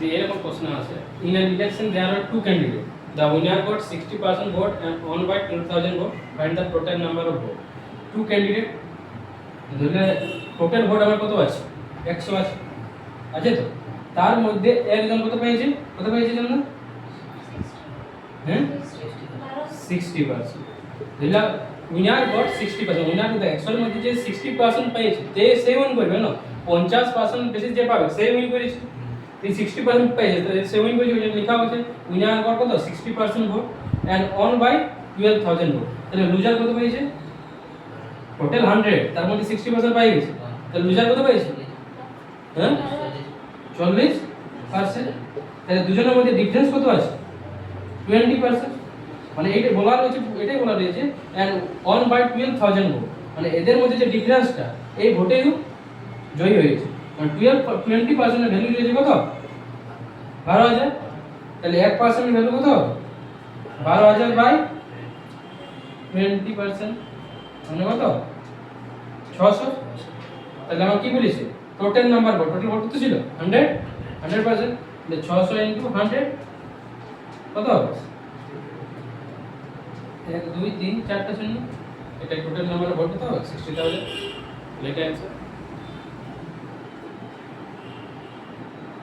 যদি এরকম প্রশ্ন আসে, in an election there are two candidates, the winner got 60% vote and won by 12,000 vote, find the total number of vote. Two candidate, ধরলে total vote আমার কত আছে, 100 আছে, আছে তো? তার মধ্যে একজন কত পেয়েছে, জানো না? হ্যাঁ 60%। ধরলে উইনার গট 60%, উইনার কিন্তু 100 এর মধ্যে যে 60% পেয়েছে সে উইন করবে না, 50% বেশি যে পাবে সে উইন করেছে। এই 60% পেয়েছে তো সে উইন করেছে, ওই জন্য লেখা হয়েছে উইনার গট কত 60% vote and won by 12,000 vote. তাহলে লুজার কত পেয়েছে, টোটাল 100 তার মধ্যে 60% পেয়ে গেছে, তাহলে লুজার কত পেয়েছে? হ্যাঁ 40%। তাহলে দুজনের মধ্যে ডিফারেন্স কত আছে, 20%। মানে এইটা বলা রয়েছে, এটাই বলা রয়েছে এন্ড অন বাই 12,000 ভোট, মানে এদের মধ্যে যে ডিফারেন্সটা এই ভোটেই জয়ী হয়েছে। মানে 20% এর ভ্যালু রয়েছে কত, 12,000। তাহলে 1% এর ভ্যালু কত, 12,000 বাই 20%, মানে কত 600। তাহলে আমার কি বলেছে, total number vote, total vote তো ছিল 100%, তাহলে 600 ইনটু 100 কত হবে, 1 2 3 4টা শূন্য, এটা টোটাল নাম্বার ভোট কত হবে 60,000। লেখা আছে।